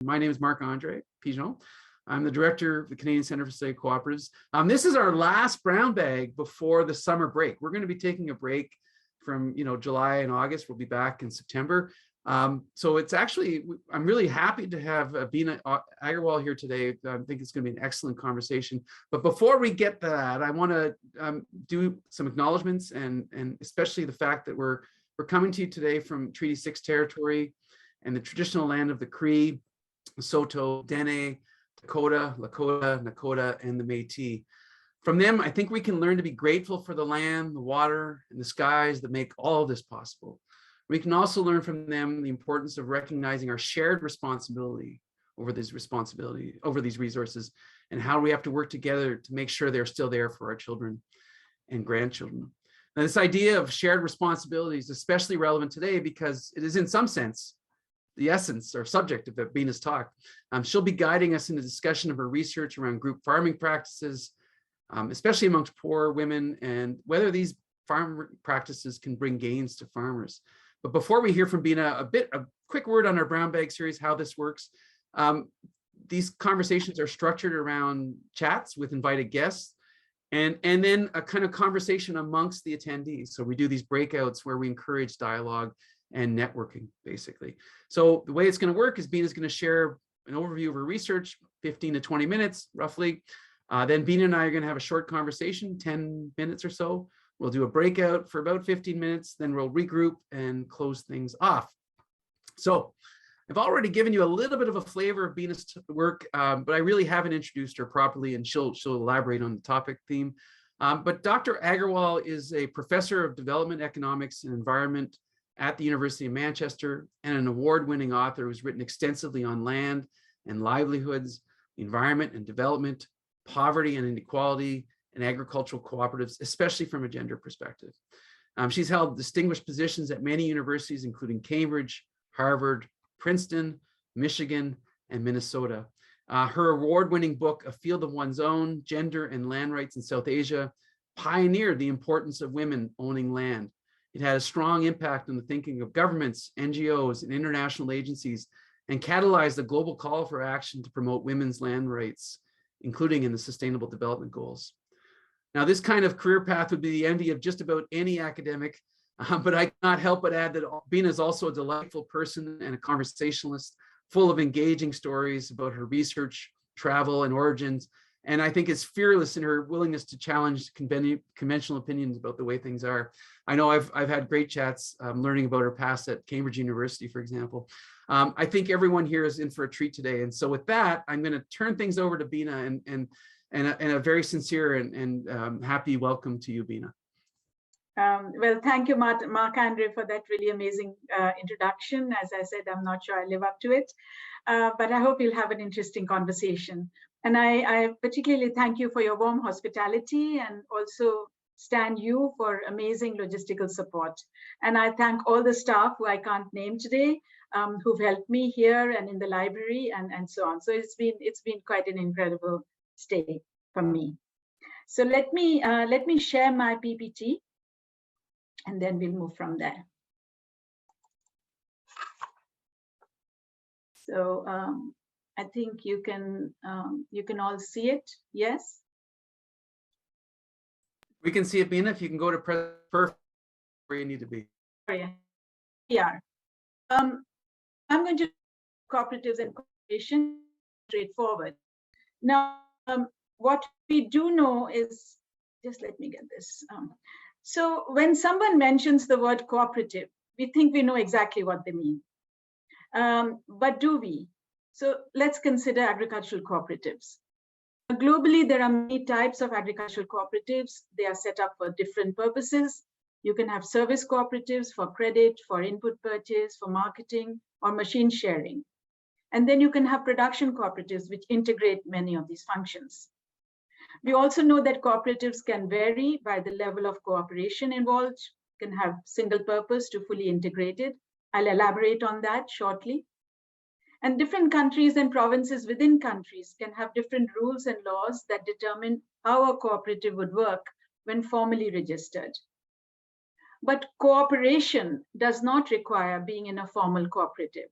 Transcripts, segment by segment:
My name is Marc-Andre Pigeon. I'm the director of the Canadian Centre for Study of Co-operatives. This is our last brown bag before the summer break. We're going to be taking a break from July and August. We'll be back in September. So it's actually, I'm really happy to have Bina Agarwal here today. I think it's going to be an excellent conversation. But before we get to that, I want to do some acknowledgements and especially the fact that we're coming to you today from Treaty 6 territory and the traditional land of the Cree, Saulteaux, Dene, Dakota, Lakota, Nakota, and the Métis. From them, I think we can learn to be grateful for the land, the water, and the skies that make all of this possible. We can also learn from them the importance of recognizing our shared responsibility over these resources and how we have to work together to make sure they're still there for our children and grandchildren. Now, this idea of shared responsibility is especially relevant today because it is in some sense the essence or subject of Bina's talk. She'll be guiding us in the discussion of her research around group farming practices, especially amongst poor women, and whether these farm practices can bring gains to farmers. But before we hear from Bina, a quick word on our brown bag series, how this works. These conversations are structured around chats with invited guests and then a kind of conversation amongst the attendees. So we do these breakouts where we encourage dialogue and networking, basically. So the way it's going to work is Bina's going to share an overview of her research, 15 to 20 minutes, roughly. Then Bina and I are going to have a short conversation, 10 minutes or so. We'll do a breakout for about 15 minutes, then we'll regroup and close things off. So I've already given you a little bit of a flavor of Bina's work, but I really haven't introduced her properly, and she'll elaborate on the topic theme. But Dr. Agarwal is a professor of development economics and environment at the University of Manchester and an award-winning author who's written extensively on land and livelihoods, environment and development, poverty and inequality, and agricultural cooperatives, especially from a gender perspective. She's held distinguished positions at many universities, including Cambridge, Harvard, Princeton, Michigan, and Minnesota. Her award-winning book, A Field of One's Own, Gender and Land Rights in South Asia, pioneered the importance of women owning land. It had a strong impact on the thinking of governments, NGOs, and international agencies, and catalyzed a global call for action to promote women's land rights, including in the Sustainable Development Goals. Now, this kind of career path would be the envy of just about any academic, but I cannot help but add that Bina is also a delightful person and a conversationalist, full of engaging stories about her research, travel, and origins. And I think is fearless in her willingness to challenge conventional opinions about the way things are. I know I've had great chats learning about her past at Cambridge University, for example. I think everyone here is in for a treat today. And so with that, I'm going to turn things over to Bina and a very sincere and happy welcome to you, Bina. Well, thank you, Marc-Andre, for that really amazing introduction. As I said, I'm not sure I live up to it, but I hope you'll have an interesting conversation. And I particularly thank you for your warm hospitality, and also Stan you for amazing logistical support. And I thank all the staff who I can't name today, who've helped me here and in the library and so on. So it's been quite an incredible stay for me. So let me share my PPT, and then we'll move from there. So I think you can all see it. Yes. We can see it, Bina. If you can go to perfect where you need to be. Yeah. I'm going to cooperatives and cooperation straightforward. Now, what we do know is, just let me get this. So when someone mentions the word cooperative, we think we know exactly what they mean. But do we? So let's consider agricultural cooperatives. Globally, there are many types of agricultural cooperatives. They are set up for different purposes. You can have service cooperatives for credit, for input purchase, for marketing, or machine sharing. And then you can have production cooperatives, which integrate many of these functions. We also know that cooperatives can vary by the level of cooperation involved, can have single purpose to fully integrated. I'll elaborate on that shortly. And different countries and provinces within countries can have different rules and laws that determine how a cooperative would work when formally registered. But cooperation does not require being in a formal cooperative.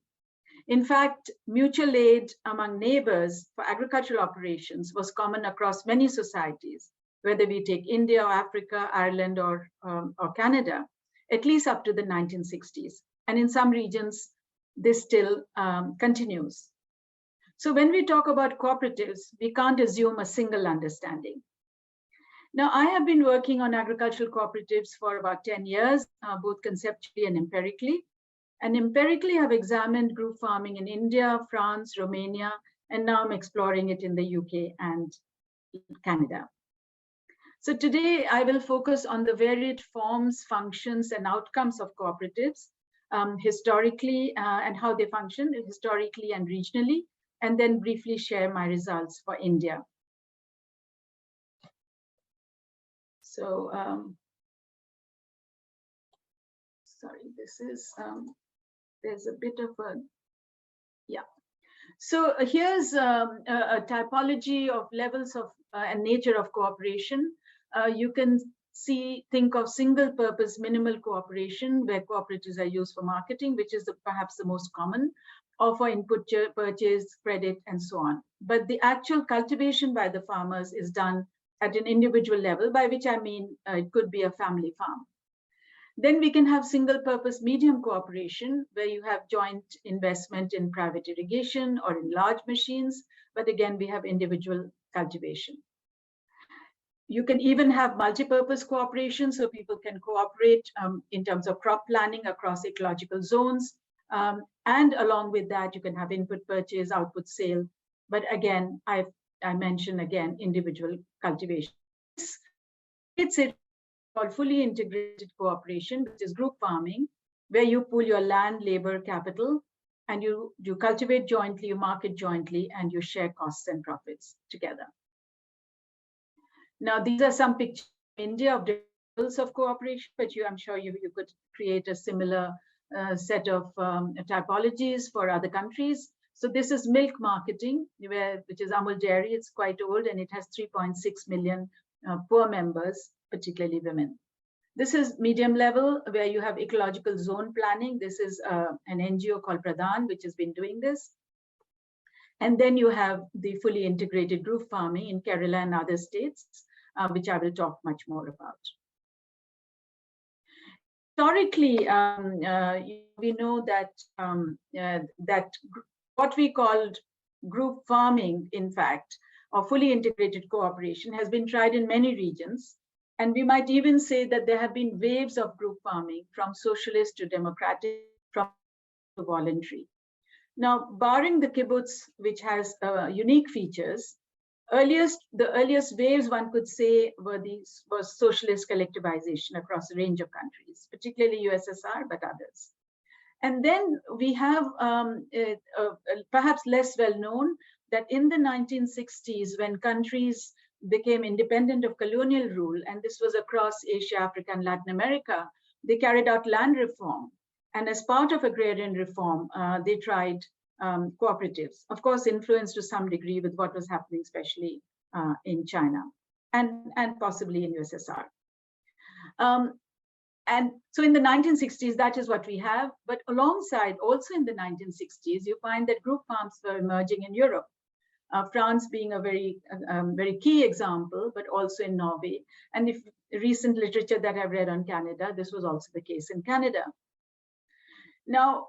In fact, mutual aid among neighbors for agricultural operations was common across many societies, whether we take India or Africa, Ireland or Canada, at least up to the 1960s. And in some regions, this still continues. So when we talk about cooperatives, we can't assume a single understanding. Now, I have been working on agricultural cooperatives for about 10 years, both conceptually and empirically. And empirically, I've examined group farming in India, France, Romania, and now I'm exploring it in the UK and Canada. So today, I will focus on the varied forms, functions, and outcomes of cooperatives, historically, and how they function historically and regionally, and then briefly share my results for India. So, sorry, this is, there's a bit of a, yeah. So here's a typology of levels of and nature of cooperation. You can think of single purpose minimal cooperation, where cooperatives are used for marketing, which is perhaps the most common, or for input purchase, credit, and so on. But the actual cultivation by the farmers is done at an individual level, by which I mean it could be a family farm. Then we can have single purpose medium cooperation, where you have joint investment in private irrigation or in large machines, but again, we have individual cultivation. You can even have multi-purpose cooperation, so people can cooperate in terms of crop planning across ecological zones. And along with that, you can have input purchase, output sale. But again, I mentioned again, individual cultivation. It's called fully integrated cooperation, which is group farming, where you pool your land, labor, capital, and you cultivate jointly, you market jointly, and you share costs and profits together. Now, these are some pictures in India of different levels of cooperation, but I'm sure you could create a similar set of typologies for other countries. So this is milk marketing, which is Amul Dairy. It's quite old, and it has 3.6 million poor members, particularly women. This is medium level, where you have ecological zone planning. This is an NGO called Pradhan, which has been doing this. And then you have the fully integrated group farming in Kerala and other states, which I will talk much more about. Historically, we know that that what we called group farming, in fact, or fully integrated cooperation, has been tried in many regions. And we might even say that there have been waves of group farming, from socialist to democratic, from to voluntary. Now, barring the kibbutz, which has unique features, the earliest waves, one could say, was socialist collectivization across a range of countries, particularly USSR, but others. And then we have perhaps less well known that in the 1960s, when countries became independent of colonial rule, and this was across Asia, Africa, and Latin America, they carried out land reform. And as part of agrarian reform, they tried cooperatives, of course, influenced to some degree with what was happening, especially in China and possibly in USSR. And so in the 1960s, that is what we have. But alongside, also in the 1960s, you find that group farms were emerging in Europe. France being a very key example, but also in Norway. And if recent literature that I've read on Canada, this was also the case in Canada. Now,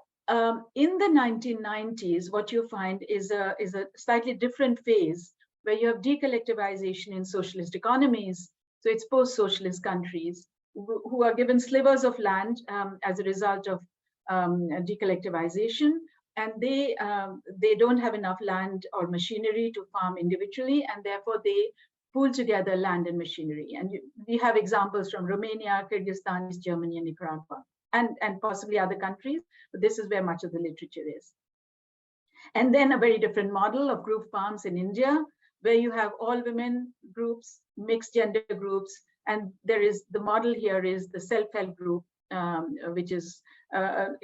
in the 1990s, what you find is a slightly different phase, where you have decollectivization in socialist economies. So it's post-socialist countries who are given slivers of land as a result of decollectivization. And they don't have enough land or machinery to farm individually, and therefore they pool together land and machinery. And we have examples from Romania, Kyrgyzstan, Germany, and Nicaragua, and possibly other countries, but this is where much of the literature is. And then a very different model of group farms in India, where you have all women groups, mixed gender groups, and the model here is the self-help group, which is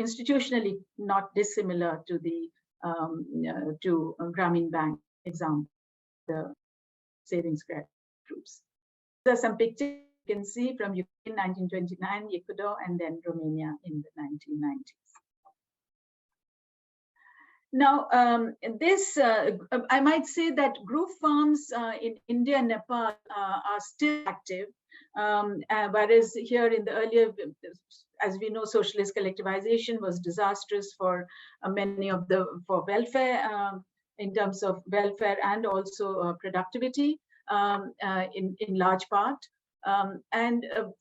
institutionally not dissimilar to the Grameen Bank example, the savings credit groups. There are some pictures you can see from UK in 1929, Ecuador, and then Romania in the 1990s. Now, I might say that group farms in India and Nepal are still active, whereas here in the earlier, as we know, socialist collectivization was disastrous for many of for welfare, in terms of welfare and also productivity in large part.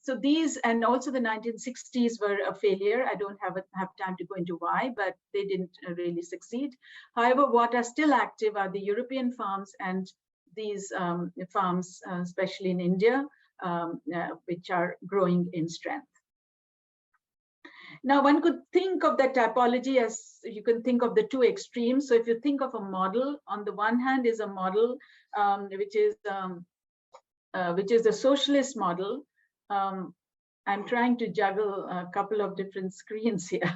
So these, and also the 1960s were a failure. I don't have time to go into why, but they didn't really succeed. However, what are still active are the European farms and these farms, especially in India, which are growing in strength. Now, one could think of that typology as, you can think of the two extremes. So if you think of a model, on the one hand is a model which is the socialist model. I'm trying to juggle a couple of different screens here.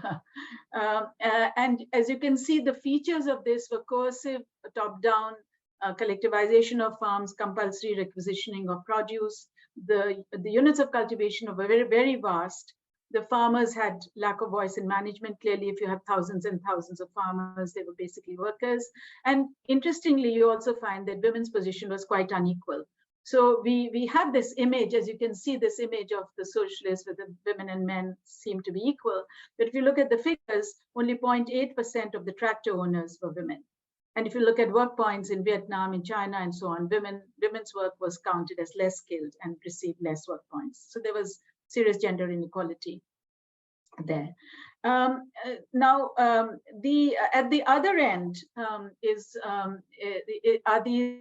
And as you can see, the features of this were coercive, top-down collectivization of farms, compulsory requisitioning of produce. The units of cultivation were very, very vast. The farmers had lack of voice in management. Clearly, if you have thousands and thousands of farmers, they were basically workers. And interestingly, you also find that women's position was quite unequal. So we have this image, as you can see, this image of the socialists where the women and men seem to be equal. But if you look at the figures, only 0.8% of the tractor owners were women. And if you look at work points in Vietnam, in China, and so on, women's work was counted as less skilled and received less work points. So there was serious gender inequality there. Now, at the other end are these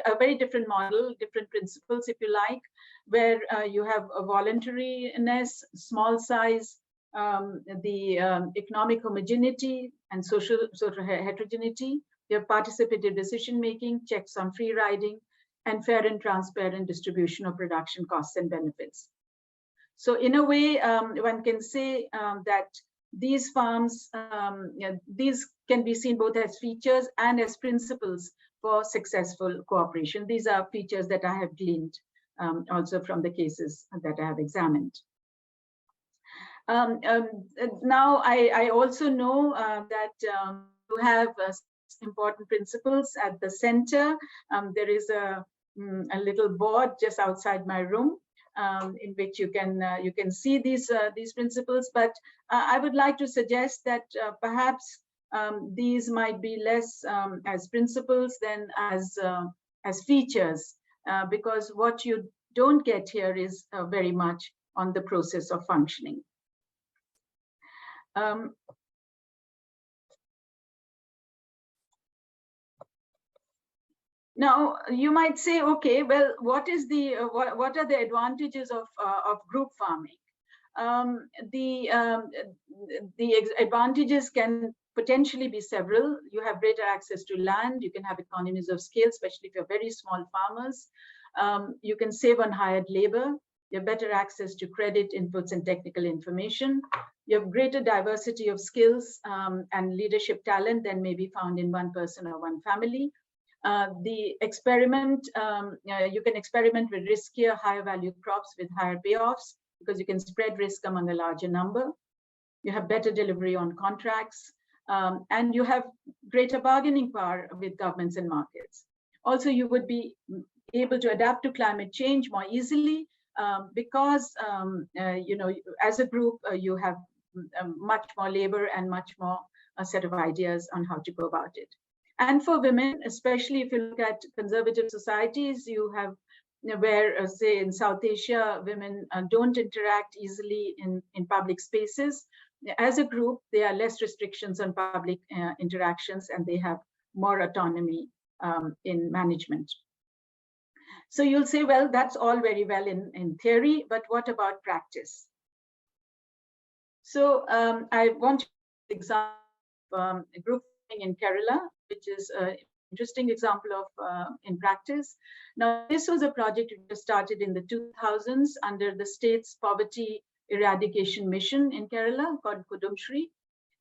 a very different model, different principles, if you like, where you have a voluntariness, small size, the economic homogeneity and social sort of heterogeneity. You have participative decision making, checks on free riding, and fair and transparent distribution of production costs and benefits. So in a way, one can say that these farms, these can be seen both as features and as principles for successful cooperation. These are features that I have gleaned also from the cases that I have examined. Now, I also know that you have important principles at the center. There is a little board just outside my room in which you can see these principles. But I would like to suggest that perhaps these might be less as principles than as features, because what you don't get here is very much on the process of functioning. Now you might say, okay, well, what are the advantages of group farming? The advantages can potentially be several. You have greater access to land. You can have economies of scale, especially if you're very small farmers. You can save on hired labor. You have better access to credit inputs and technical information. You have greater diversity of skills and leadership talent than may be found in one person or one family. The experiment, you can experiment with riskier, higher value crops with higher payoffs because you can spread risk among a larger number. You have better delivery on contracts, and you have greater bargaining power with governments and markets. Also, you would be able to adapt to climate change more easily because, you know, as a group, you have much more labor and much more a set of ideas on how to go about it. And for women, especially if you look at conservative societies, you have where, say, in South Asia, women don't interact easily in public spaces. As a group, there are less restrictions on public interactions, and they have more autonomy in management. So you'll say, well, that's all very well in theory, but what about practice? So I want to example group in Kerala, which is an interesting example of in practice. Now, this was a project that started in the 2000s under the state's poverty eradication mission in Kerala called Kudumshri.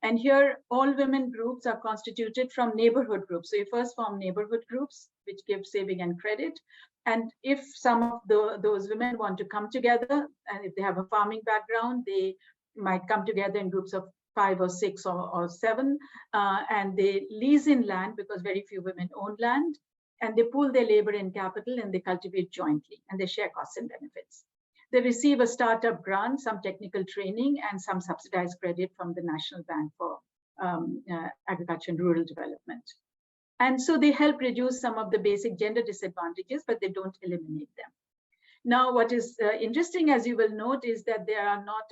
And here, all women groups are constituted from neighborhood groups. So you first form neighborhood groups, which give saving and credit. And if some of those women want to come together, and if they have a farming background, they might come together in groups of 5 or 6 or 7, and they lease in land because very few women own land, and they pool their labor and capital and they cultivate jointly and they share costs and benefits. They receive a startup grant, some technical training, and some subsidized credit from the National Bank for Agriculture and Rural Development. And so they help reduce some of the basic gender disadvantages, but they don't eliminate them. Now, what is interesting, as you will note, is that there are not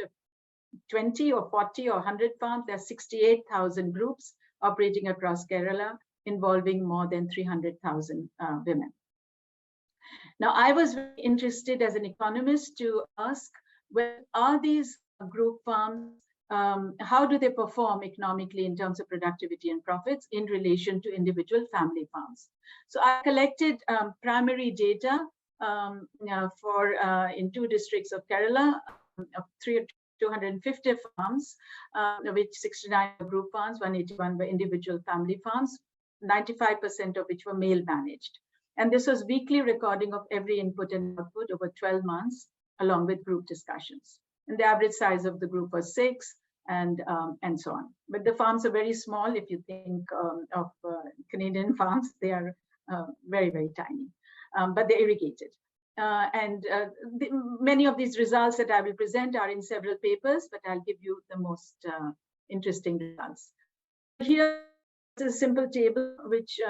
20 or 40 or 100 farms. There are 68,000 groups operating across Kerala, involving more than 300,000 women. Now, I was very interested as an economist to ask, well, are these group farms, how do they perform economically in terms of productivity and profits in relation to individual family farms? So I collected primary data in 2 districts of Kerala, of 250 farms, of which 69 were group farms, 181 were individual family farms, 95% of which were male managed. And this was weekly recording of every input and output over 12 months, along with group discussions. And the average size of the group was 6, and so on. But the farms are very small. If you think of Canadian farms, they are very, very tiny, but they're irrigated. Many of these results that I will present are in several papers, but I'll give you the most interesting results. Here is a simple table which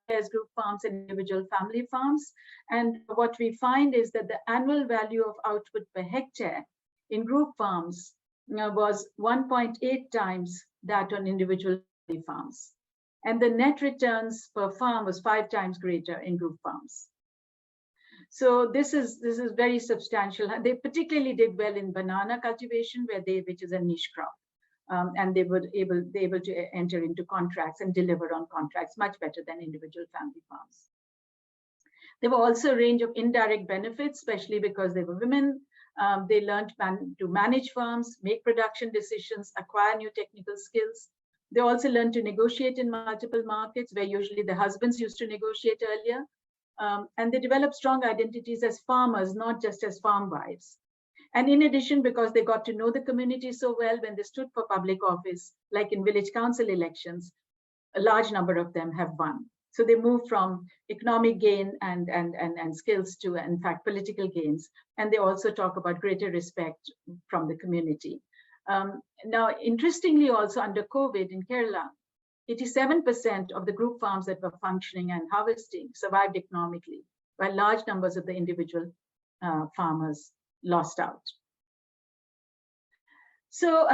has group farms and individual family farms. And what we find is that the annual value of output per hectare in group farms was 1.8 times that on individual family farms. And the net returns per farm was 5 times greater in group farms. So this is very substantial. They particularly did well in banana cultivation, which is a niche crop. And they were able to enter into contracts and deliver on contracts much better than individual family farms. There were also a range of indirect benefits, especially because they were women. They learned to manage farms, make production decisions, acquire new technical skills. They also learned to negotiate in multiple markets, where usually the husbands used to negotiate earlier. And they developed strong identities as farmers, not just as farm wives. And in addition, because they got to know the community so well, when they stood for public office, like in village council elections, a large number of them have won. So they moved from economic gain and skills to, in fact, political gains. And they also talk about greater respect from the community. Now, interestingly, also under COVID in Kerala, 87% of the group farms that were functioning and harvesting survived economically, while large numbers of the individual farmers lost out. So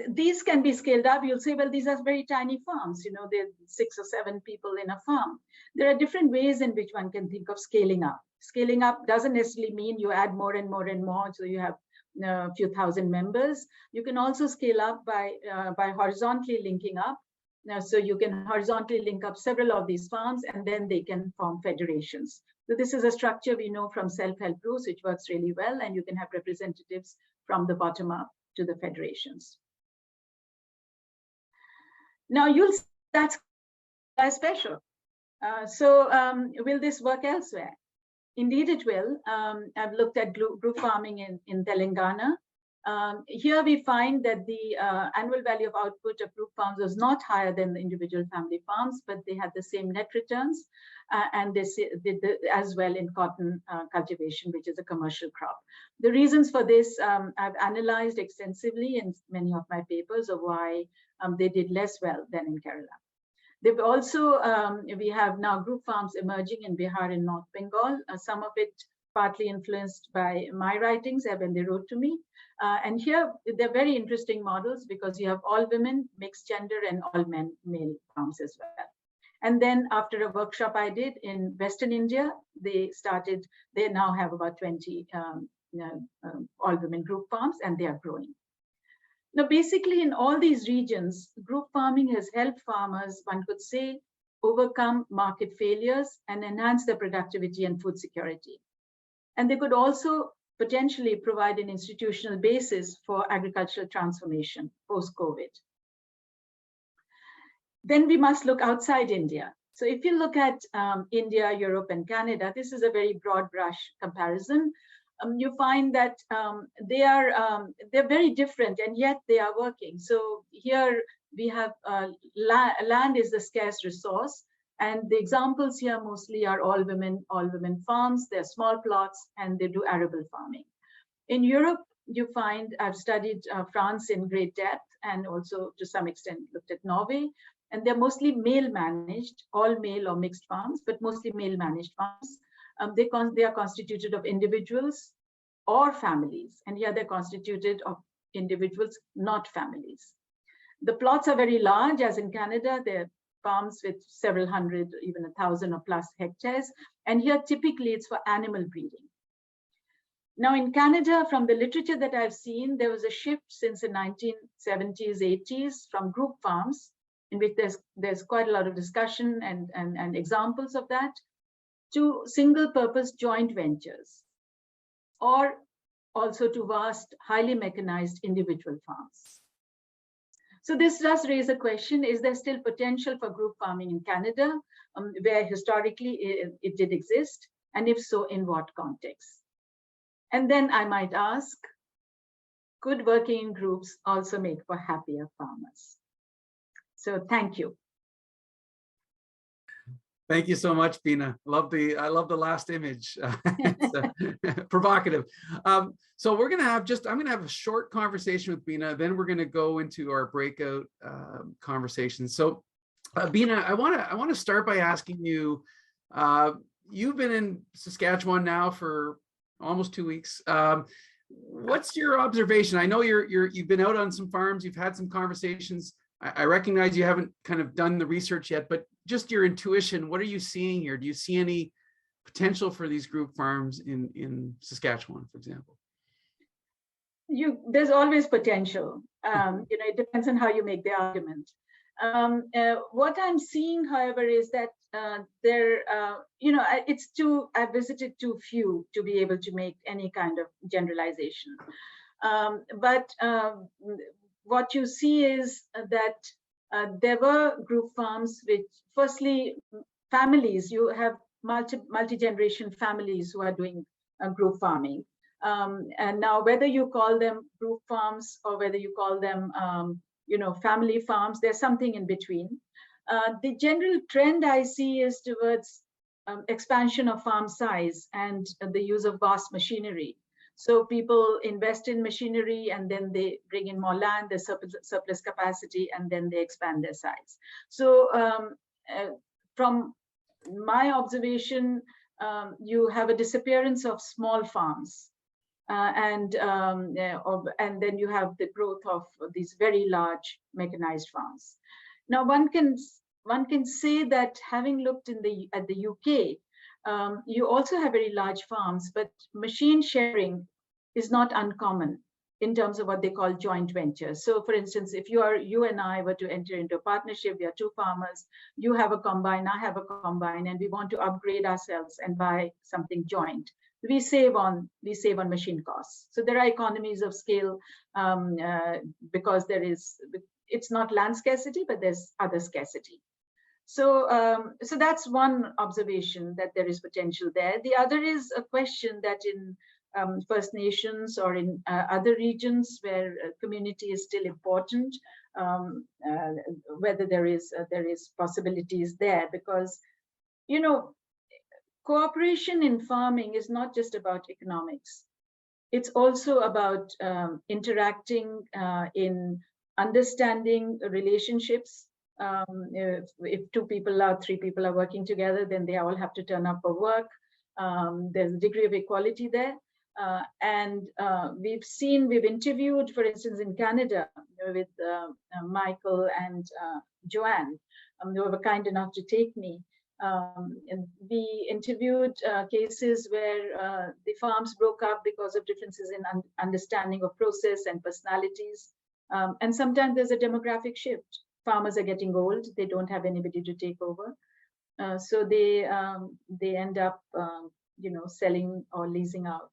these can be scaled up. You'll say, well, these are very tiny farms. You know, there are 6 or 7 people in a farm. There are different ways in which one can think of scaling up. Scaling up doesn't necessarily mean you add more and more and more, so you have a few thousand members. You can also scale up by horizontally linking up. So you can horizontally link up several of these farms, and then they can form federations. So this is a structure we know from self-help groups, which works really well, and you can have representatives from the bottom up to the federations. Now you'll see that's special. Will this work elsewhere? Indeed, it will. I've looked at group farming in Telangana. Here we find that the annual value of output of group farms was not higher than the individual family farms, but they had the same net returns, and they did as well in cotton cultivation, which is a commercial crop. The reasons for this I've analyzed extensively in many of my papers of why they did less well than in Kerala. They've also, we have now group farms emerging in Bihar and North Bengal, some of it partly influenced by my writings when they wrote to me. And here, they're very interesting models because you have all women, mixed gender, and all male farms as well. And then after a workshop I did in Western India, they now have about 20 all women group farms, and they are growing. Now, basically in all these regions, group farming has helped farmers, one could say, overcome market failures and enhance their productivity and food security. And they could also potentially provide an institutional basis for agricultural transformation post-COVID. Then we must look outside India. So if you look at India, Europe, and Canada, this is a very broad brush comparison. you find that they're very different, and yet they are working. So here we have land is the scarce resource, and the examples here mostly are all women farms. They're small plots, and they do arable farming. In Europe, you find, I've studied France in great depth, and also to some extent looked at Norway, and they're mostly male managed, all male or mixed farms, but mostly male managed farms. They are constituted of individuals or families, and here they're constituted of individuals, not families. The plots are very large, as in Canada. They're farms with several hundred, even 1,000 or plus hectares, and here typically it's for animal breeding. Now in Canada, from the literature that I've seen, there was a shift since the 1970s, 80s from group farms, in which there's quite a lot of discussion and examples of that, to single-purpose joint ventures, or also to vast, highly mechanized individual farms. So this does raise a question: is there still potential for group farming in Canada, where historically it did exist, and if so, in what context? And then I might ask, could working in groups also make for happier farmers? So thank you. Thank you so much, Bina. I love the last image. It's provocative. So we're gonna have I'm gonna have a short conversation with Bina, then we're gonna go into our breakout conversation. So Bina, I wanna start by asking you, you've been in Saskatchewan now for almost 2 weeks. What's your observation? I know you've been out on some farms, you've had some conversations. I recognize you haven't kind of done the research yet, but just your intuition, what are you seeing here? Do you see any potential for these group farms in Saskatchewan, for example? There's always potential. It depends on how you make the argument. What I'm seeing, however, is that I've visited too few to be able to make any kind of generalization. What you see is that there were group farms which, firstly, families, you have multi-generation families who are doing group farming. And now whether you call them group farms or whether you call them family farms, there's something in between. The general trend I see is towards expansion of farm size and the use of vast machinery. So people invest in machinery, and then they bring in more land, there's surplus capacity, and then they expand their size. So from my observation, you have a disappearance of small farms, and then you have the growth of these very large mechanized farms. Now, one can say that, having looked at the UK, you also have very large farms, but machine sharing is not uncommon in terms of what they call joint ventures. So for instance, if you and I were to enter into a partnership, we are two farmers, you have a combine, I have a combine, and we want to upgrade ourselves and buy something joint, we save on machine costs. So there are economies of scale because it's not land scarcity, but there's other scarcity. So that's one observation, that there is potential there. The other is a question that in First Nations or in other regions where community is still important, whether there is possibilities there, because cooperation in farming is not just about economics. It's also about interacting in understanding relationships. If 2 people or 3 people are working together, then they all have to turn up for work. There's a degree of equality there. And we've interviewed, for instance, in Canada with Michael and Joanne, who were kind enough to take me. And we interviewed cases where the farms broke up because of differences in understanding of process and personalities. And sometimes there's a demographic shift. Farmers are getting old, they don't have anybody to take over. So they end up selling or leasing out.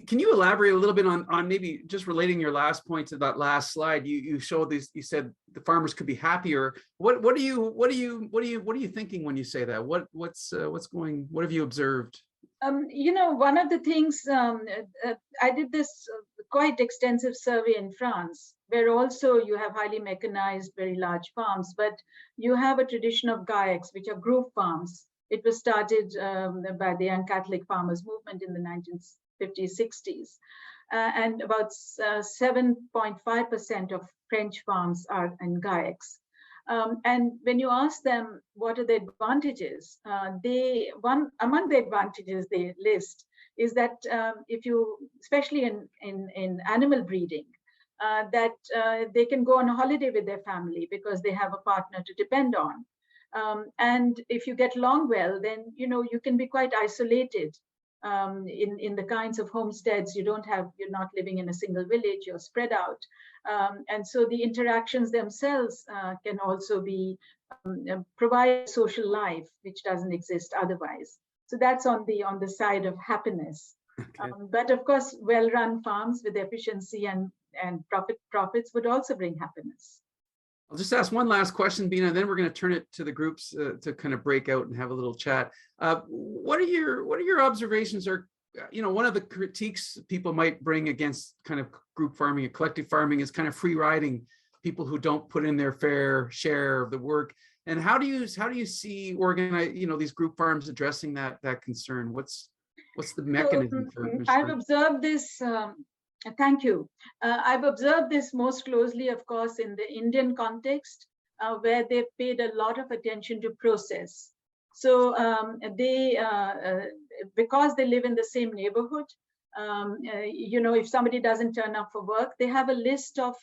Can you elaborate a little bit on maybe just relating your last point to that last slide? You showed this. You said the farmers could be happier. What are you thinking when you say that? What have you observed? One of the things, I did this quite extensive survey in France, where also you have highly mechanized, very large farms, but you have a tradition of GAECs, which are group farms. It was started by the young Catholic farmers movement in the 1950s, 60s. And about 7.5% of French farms are in GAECs. And when you ask them what are the advantages, among the advantages they list is that if you, especially in animal breeding, that they can go on a holiday with their family because they have a partner to depend on. And if you get along well, then you can be quite isolated in the kinds of homesteads. You're not living in a single village, you're spread out. And so the interactions themselves can also be provide social life, which doesn't exist otherwise. So that's on the side of happiness. Okay. But of course, well-run farms with efficiency and profits would also bring happiness. I'll just ask one last question, Bina, and then we're going to turn it to the groups to kind of break out and have a little chat. What are your observations, or one of the critiques people might bring against kind of group farming and collective farming is kind of free riding people who don't put in their fair share of the work. And how do you see these group farms addressing that concern? What's the mechanism for it? I've observed this. Thank you. I've observed this most closely, of course, in the Indian context, where they've paid a lot of attention to process. So because they live in the same neighborhood, if somebody doesn't turn up for work, they have a list of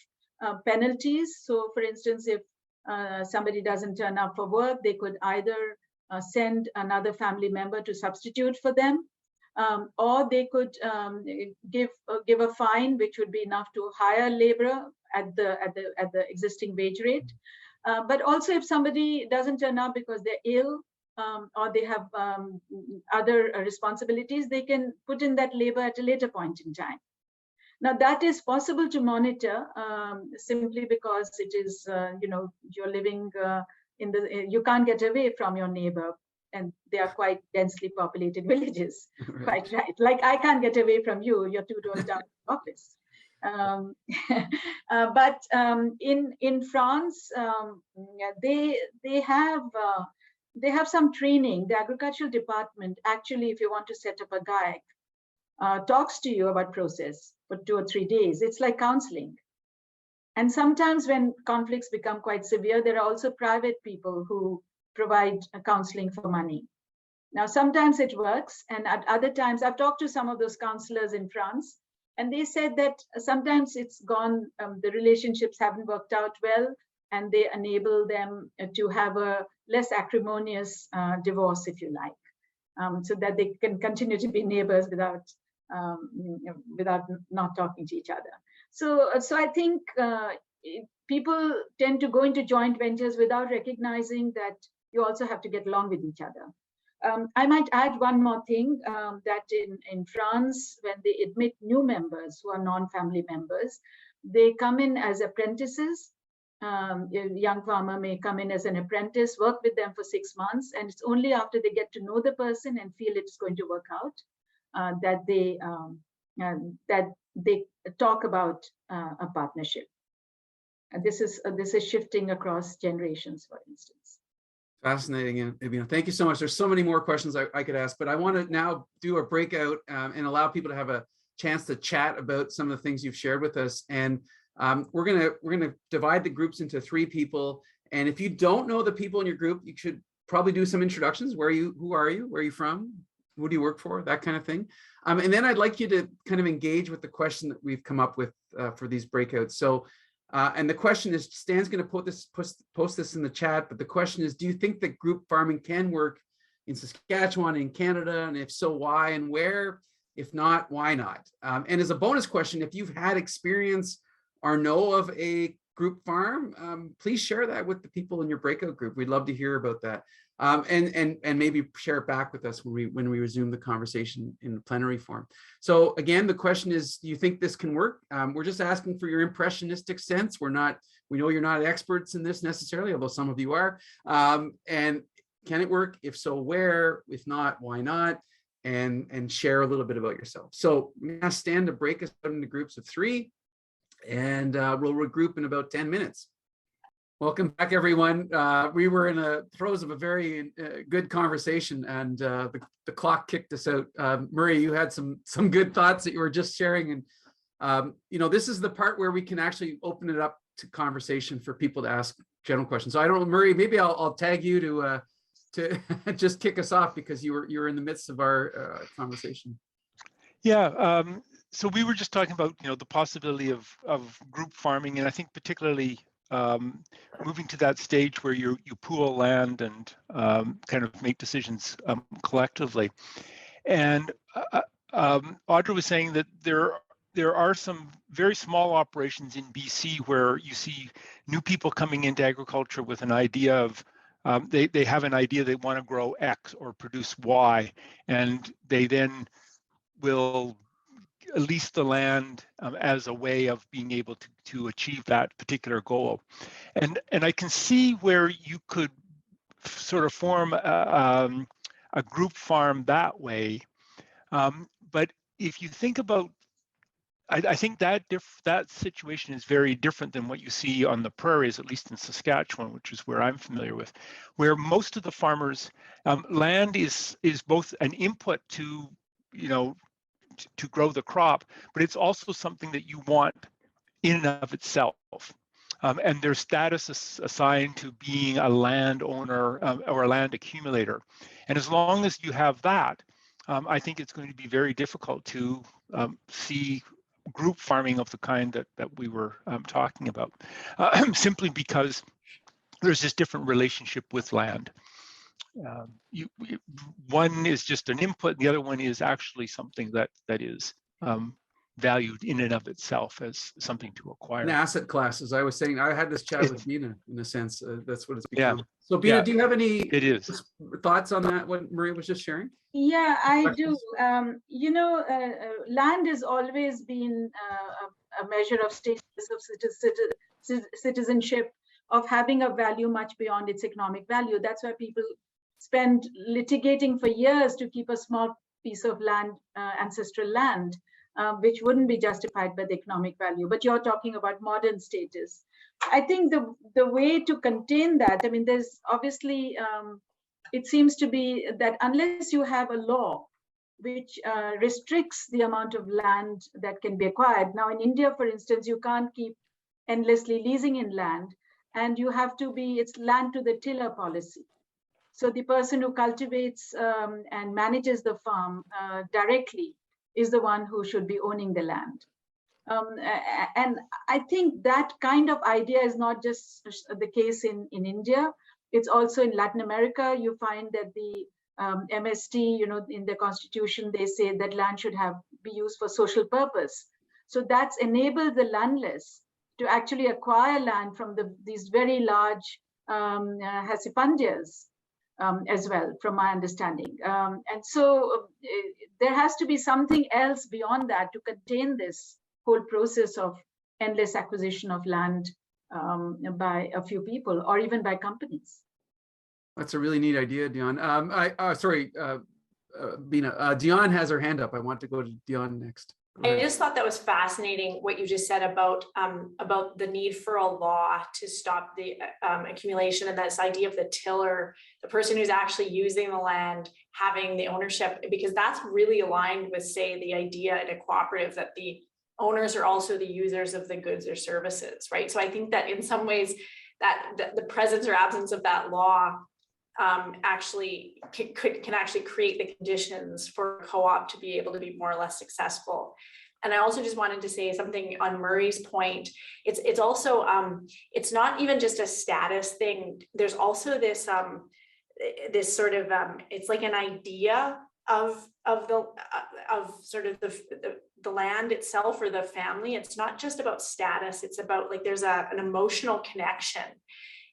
penalties. So for instance, if somebody doesn't turn up for work, they could either send another family member to substitute for them, or they could give a fine, which would be enough to hire labor at the existing wage rate. But also, if somebody doesn't turn up because they're ill or they have other responsibilities, they can put in that labor at a later point in time. Now, that is possible to monitor simply because it is, you're living you can't get away from your neighbor. And they are quite densely populated villages, right. Quite right. Like I can't get away from you, you're 2 doors down the office. But in France, they have some training. The agricultural department, actually, if you want to set up a GAEC, talks to you about process for 2 or 3 days. It's like counseling. And sometimes when conflicts become quite severe, there are also private people who provide counseling for money. Now, sometimes it works, and at other times, I've talked to some of those counselors in France, and they said that sometimes it's gone, the relationships haven't worked out well, and they enable them to have a less acrimonious divorce, if you like, so that they can continue to be neighbors without not talking to each other. So I think people tend to go into joint ventures without recognizing that you also have to get along with each other. I might add one more thing, that in France, when they admit new members who are non-family members, they come in as apprentices. A young farmer may come in as an apprentice, work with them for 6 months, and it's only after they get to know the person and feel it's going to work out that they talk about a partnership. And this is shifting across generations, for instance. Fascinating, Bina. Thank you so much. There's so many more questions I could ask, but I want to now do a breakout and allow people to have a chance to chat about some of the things you've shared with us. And we're gonna divide the groups into 3 people. And if you don't know the people in your group, you should probably do some introductions. Who are you? Where are you from? Who do you work for? That kind of thing. And then I'd like you to kind of engage with the question that we've come up with for these breakouts. So. And the question is, Stan's going to post this in the chat, but the question is, do you think that group farming can work in Saskatchewan, in Canada? And if so, why and where? If not, why not? And as a bonus question, if you've had experience or know of a group farm, please share that with the people in your breakout group. We'd love to hear about that. And maybe share it back with us when we resume the conversation in the plenary form. So again, the question is, do you think this can work? We're just asking for your impressionistic sense. We know you're not experts in this necessarily, although some of you are. And can it work? If so, where? If not, why not? and share a little bit about yourself. So I'm going to ask Stan to break us out into groups of 3, and we'll regroup in about 10 minutes. Welcome back, everyone. We were in the throes of a very good conversation, and the clock kicked us out. Murray, you had some good thoughts that you were just sharing, and this is the part where we can actually open it up to conversation for people to ask general questions. So I don't know, Murray, maybe I'll tag you to just kick us off, because you were in the midst of our conversation. Yeah. So we were just talking about the possibility of group farming, and I think particularly moving to that stage where you pool land and kind of make decisions collectively. And Audra was saying that there are some very small operations in BC where you see new people coming into agriculture with an idea of they have an idea they want to grow X or produce Y, and they then will lease the land as a way of being able to achieve that particular goal. And I can see where you could sort of form a group farm that way. But if you think about, I think that situation is very different than what you see on the prairies, at least in Saskatchewan, which is where I'm familiar with, where most of the farmers, land is both an input to grow the crop, but it's also something that you want in and of itself. And there's status assigned to being a landowner or a land accumulator. And as long as you have that, I think it's going to be very difficult to see group farming of the kind that we were talking about, simply because there's this different relationship with land. One is just an input, the other one is actually something that is valued in and of itself as something to acquire. An asset class, as I was saying. I had this chat with Bina, in a sense. That's what it's become. Yeah. So Bina, Yeah, do you have any thoughts on that, what Maria was just sharing? Yeah, I do. Land has always been a measure of status, of citizenship, of having a value much beyond its economic value. That's why people spend litigating for years to keep a small piece of land, ancestral land, which wouldn't be justified by the economic value. But you're talking about modern status. I think the way to contain that, there's obviously, it seems to be that unless you have a law which restricts the amount of land that can be acquired. Now in India, for instance, you can't keep endlessly leasing in land, and you have to it's land to the tiller policy. So the person who cultivates and manages the farm directly is the one who should be owning the land. And I think that kind of idea is not just the case in India. It's also in Latin America. You find that the MST, in the constitution, they say that land should be used for social purpose. So that's enabled the landless to actually acquire land from these very large Hasipandias as well, from my understanding. And so there has to be something else beyond that to contain this whole process of endless acquisition of land by a few people or even by companies. That's a really neat idea, Dion. Bina. Dion has her hand up. I want to go to Dion next. I just thought that was fascinating what you just said about the need for a law to stop the accumulation, and this idea of the tiller, the person who's actually using the land, having the ownership, because that's really aligned with, say, the idea in a cooperative that the owners are also the users of the goods or services, right? So I think that in some ways that the presence or absence of that law actually can actually create the conditions for co-op to be able to be more or less successful. And I also just wanted to say something on Murray's point. It's also it's not even just a status thing. There's also this this sort of it's like an idea of sort of the land itself or the family. It's not just about status. It's about, like, there's an emotional connection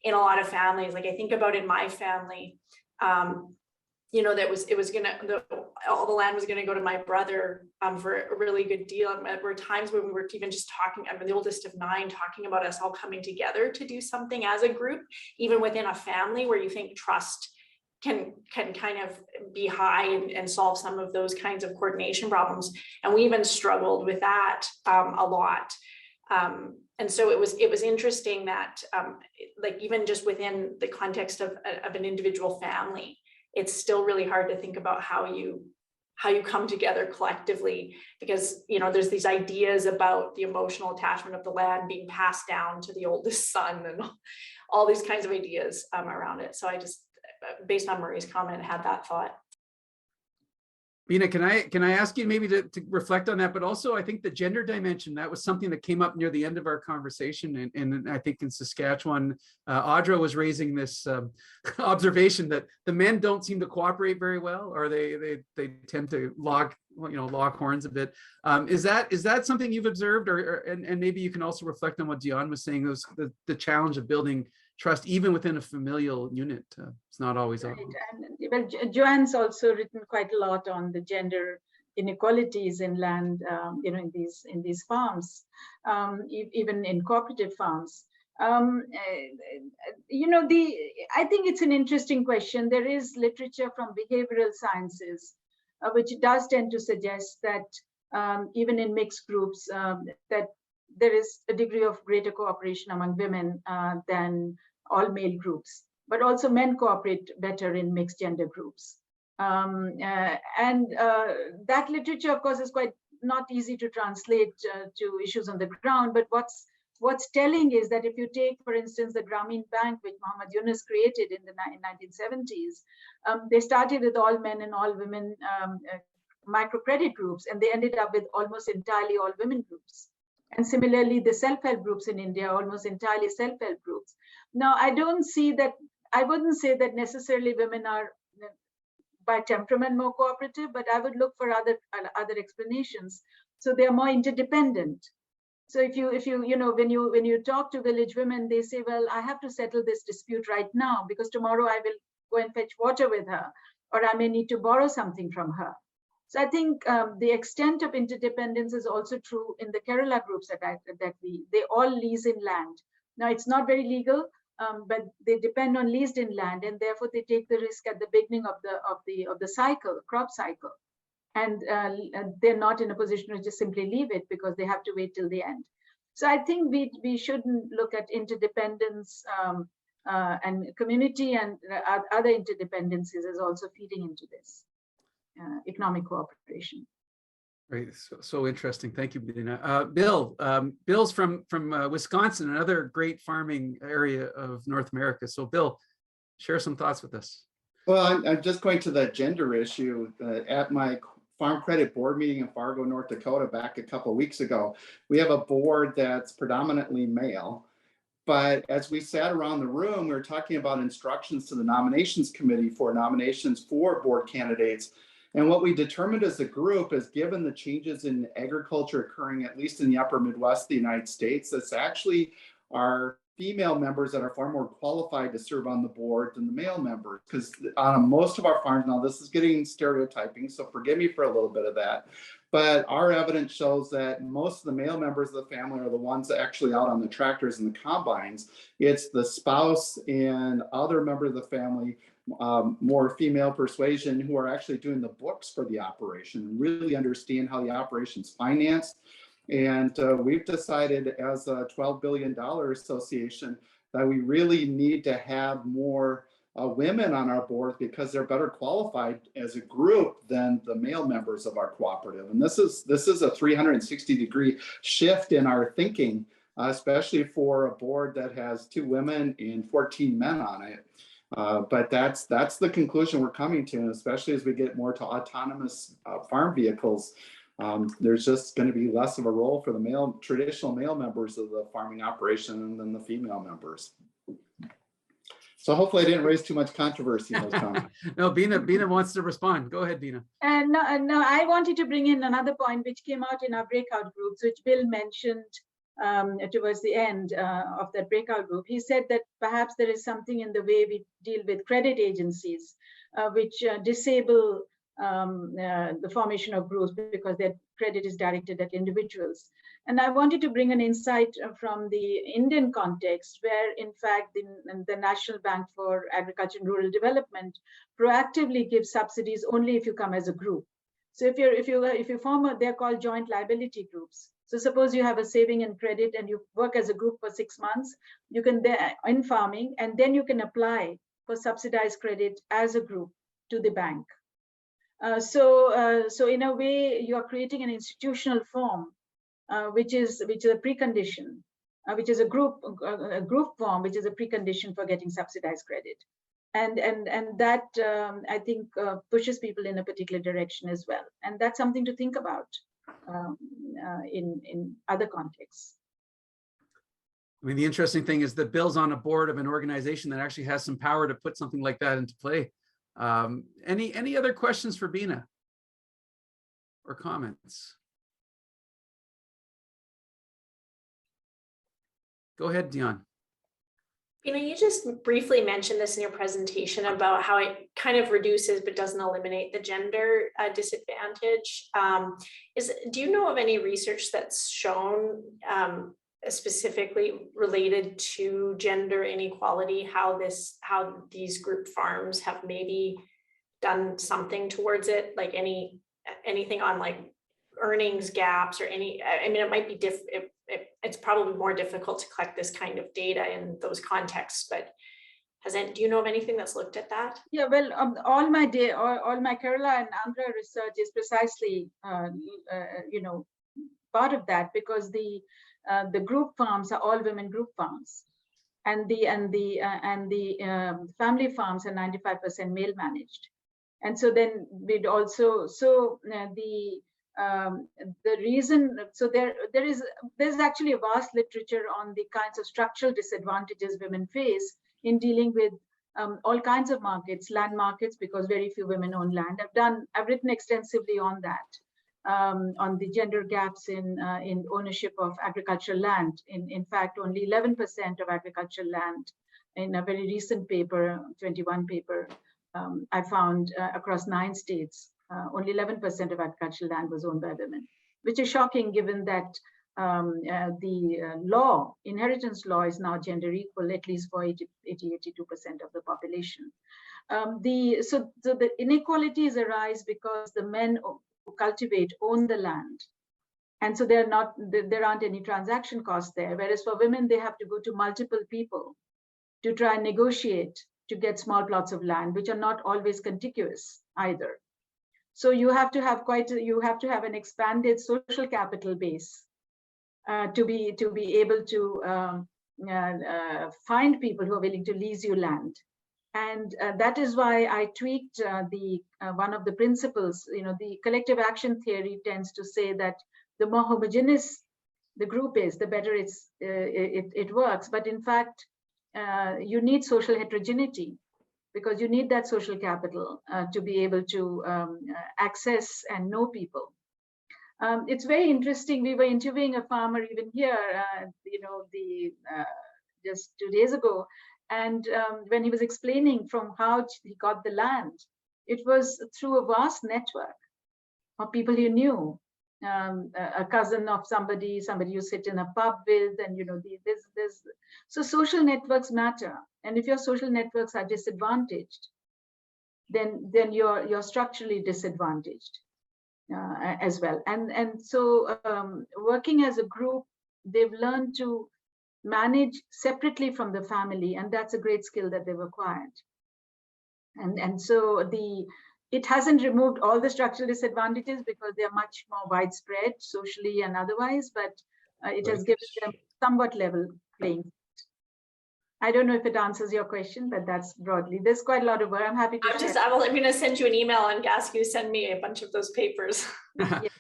in a lot of families. Like I think about in my family, that all the land was gonna go to my brother for a really good deal. And there were times when we were even just talking, I'm the oldest of 9, talking about us all coming together to do something as a group, even within a family where you think trust can kind of be high and solve some of those kinds of coordination problems. And we even struggled with that a lot. And so it was interesting that like even just within the context of an individual family, it's still really hard to think about how you come together collectively, because there's these ideas about the emotional attachment of the land being passed down to the oldest son and all these kinds of ideas around it. So I just, based on Murray's comment, had that thought. Bina, can I ask you maybe to reflect on that, but also I think the gender dimension, that was something that came up near the end of our conversation. And I think in Saskatchewan, Audra was raising this observation that the men don't seem to cooperate very well, or they tend to lock horns a bit. Is that something you've observed, and maybe you can also reflect on what Dion was saying, the challenge of building trust even within a familial unit. It's not always right. And well, Joanne's also written quite a lot on the gender inequalities in land, in these farms, even in cooperative farms. I think it's an interesting question. There is literature from behavioral sciences, which does tend to suggest that even in mixed groups, that there is a degree of greater cooperation among women than all male groups, but also men cooperate better in mixed gender groups. And that literature, of course, is quite not easy to translate to issues on the ground, but what's telling is that if you take, for instance, the Grameen Bank, which Muhammad Yunus created in the 1970s, they started with all men and all women microcredit groups, and they ended up with almost entirely all women groups. And similarly, the self-help groups in India, almost entirely self-help groups. Now, I wouldn't say that necessarily women are by temperament more cooperative, but I would look for other explanations. So they are more interdependent. So if you when you talk to village women, they say, well, I have to settle this dispute right now because tomorrow I will go and fetch water with her, or I may need to borrow something from her. So I think the extent of interdependence is also true in the Kerala groups they all lease in land. Now it's not very legal, but they depend on leased in land, and therefore they take the risk at the beginning of the cycle, crop cycle, and they're not in a position to just simply leave it because they have to wait till the end. So I think we shouldn't look at interdependence and community and other interdependencies as also feeding into this. Economic cooperation. Right, so interesting. Thank you, Bina. Bill, Bill's from Wisconsin, another great farming area of North America. So, Bill, share some thoughts with us. Well, I'm just going to the gender issue. At my Farm Credit Board meeting in Fargo, North Dakota, back a couple of weeks ago, we have a board that's predominantly male. But as we sat around the room, we were talking about instructions to the nominations committee for nominations for board candidates. And what we determined as a group is, given the changes in agriculture occurring, at least in the upper Midwest of the United States, that's actually our female members that are far more qualified to serve on the board than the male members. Because on most of our farms, now this is getting stereotyping, so forgive me for a little bit of that, but our evidence shows that most of the male members of the family are the ones that actually out on the tractors and the combines. It's the spouse and other members of the family, more female persuasion, who are actually doing the books for the operation and really understand how the operation's financed. And we've decided as a $12 billion association that we really need to have more women on our board because they're better qualified as a group than the male members of our cooperative. And this is a 360-degree shift in our thinking, especially for a board that has 2 women and 14 men on it. But that's the conclusion we're coming to, and especially as we get more to autonomous farm vehicles, there's just going to be less of a role for the traditional male members of the farming operation than the female members. So hopefully I didn't raise too much controversy in those comments. No, Bina wants to respond. Go ahead, Bina. No, I wanted to bring in another point which came out in our breakout groups, which Bill mentioned towards the end of that breakout group. He said that perhaps there is something in the way we deal with credit agencies, which disable the formation of groups because their credit is directed at individuals. And I wanted to bring an insight from the Indian context, where in fact the National Bank for Agriculture and Rural Development proactively gives subsidies only if you come as a group. So if you form they're called joint liability groups. So suppose you have a saving and credit and you work as a group for 6 months, you can in farming, and then you can apply for subsidized credit as a group to the bank. So in a way, you are creating an institutional form, which is a precondition, which is a group form, which is a precondition for getting subsidized credit, and that I think pushes people in a particular direction as well, and that's something to think about in other contexts. I mean, the interesting thing is that Bill's on a board of an organization that actually has some power to put something like that into play. Any other questions for Bina or comments? Go ahead, Dion. Bina, you just briefly mentioned this in your presentation about how it kind of reduces but doesn't eliminate the gender disadvantage. Do you know of any research that's shown specifically related to gender inequality, how these group farms have maybe done something towards it, like anything on like earnings gaps or any? I mean, it might be it's probably more difficult to collect this kind of data in those contexts, but do you know of anything that's looked at that? Yeah, well, all my Kerala and Andhra research is precisely part of that, because the group farms are all women group farms, and the family farms are 95% male managed, and so then we'd also the reason, so there's actually a vast literature on the kinds of structural disadvantages women face in dealing with all kinds of markets, land markets, because very few women own land. I've written extensively on that, on the gender gaps in ownership of agricultural land. In fact, only 11% of agricultural land, in a very recent paper, 21 paper, I found across 9 states, only 11% of agricultural land was owned by women, which is shocking given that the inheritance law is now gender equal, at least for 82% of the population. So the inequalities arise because the men who cultivate own the land. And so there aren't any transaction costs there. Whereas for women, they have to go to multiple people to try and negotiate to get small plots of land, which are not always contiguous either. So you have to have an expanded social capital base to be able to find people who are willing to lease you land. And that is why I tweaked one of the principles. The collective action theory tends to say that the more homogeneous the group is, the better it works. But in fact, you need social heterogeneity, because you need that social capital to be able to access and know people. It's very interesting. We were interviewing a farmer even here, just 2 days ago. And when he was explaining from how he got the land, it was through a vast network of people he knew, a cousin of somebody you sit in a pub with, and so social networks matter. And if your social networks are disadvantaged, then you're structurally disadvantaged as well. And so working as a group, they've learned to manage separately from the family, and that's a great skill that they've acquired. And so it hasn't removed all the structural disadvantages, because they're much more widespread socially and otherwise, but it has given them somewhat level playing field. I don't know if it answers your question, but that's broadly. There's quite a lot of work. I'm happy to share. I'm going to send you an email and ask you to send me a bunch of those papers.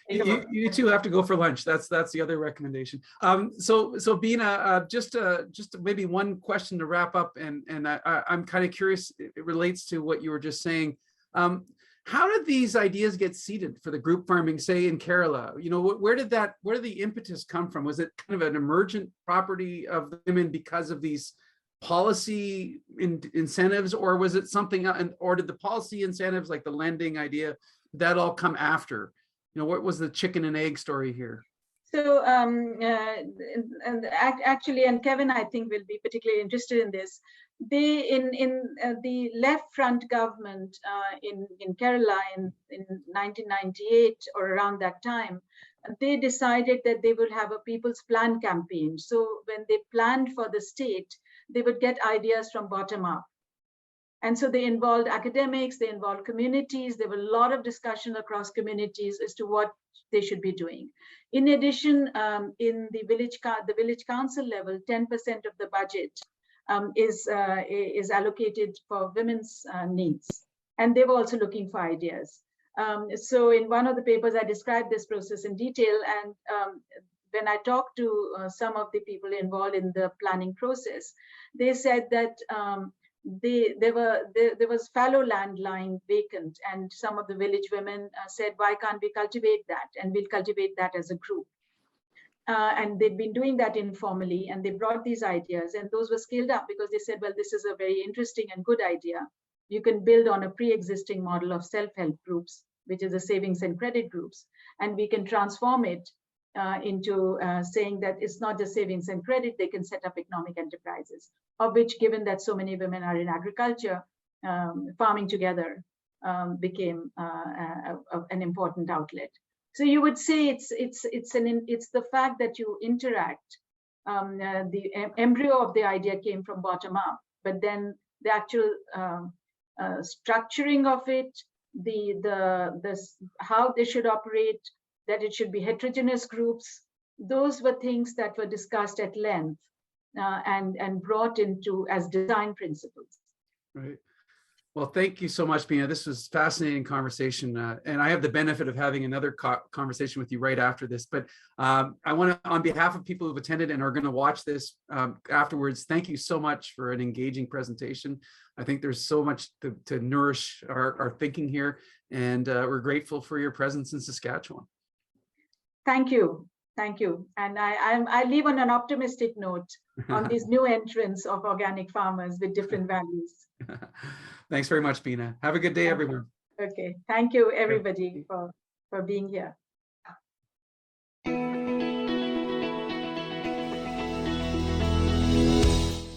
You two have to go for lunch. That's the other recommendation. So Bina, just maybe one question to wrap up, and I'm kind of curious. It relates to what you were just saying. How did these ideas get seeded for the group farming, say in Kerala? Where did the impetus come from? Was it kind of an emergent property of the women because of these policy incentives, or was it something else? Or did the policy incentives, like the lending idea, that all come after? You know, what was the chicken and egg story here? So actually, and Kevin, I think, will be particularly interested in this. They in the left front government in Kerala in 1998 or around that time, they decided that they would have a people's plan campaign. So when they planned for the state, they would get ideas from bottom up. And so they involved academics, they involved communities. There were a lot of discussion across communities as to what they should be doing. In addition, in the village council level, 10% of the budget is allocated for women's needs. And they were also looking for ideas. So in one of the papers, I described this process in detail. And when I talked to some of the people involved in the planning process, they said that there was fallow land lying vacant, and some of the village women said, why can't we cultivate that? And we'll cultivate that as a group. And they'd been doing that informally, and they brought these ideas, and those were scaled up because they said, well, this is a very interesting and good idea. You can build on a pre-existing model of self-help groups, which is the savings and credit groups, and we can transform it into saying that it's not just savings and credit, they can set up economic enterprises, of which, given that so many women are in agriculture, farming together became an important outlet. So you would say it's the fact that you interact. The embryo of the idea came from bottom up, but then the actual structuring of it, how they should operate, that it should be heterogeneous groups. Those were things that were discussed at length and brought into as design principles. Right. Well, thank you so much, Bina. This was fascinating conversation. And I have the benefit of having another conversation with you right after this. But I want to, on behalf of people who've attended and are going to watch this afterwards, thank you so much for an engaging presentation. I think there's so much to nourish our thinking here. And we're grateful for your presence in Saskatchewan. Thank you. Thank you. And I leave on an optimistic note on these new entrants of organic farmers with different values. Thanks very much, Bina. Have a good day, everyone. Okay. Thank you, everybody, for being here.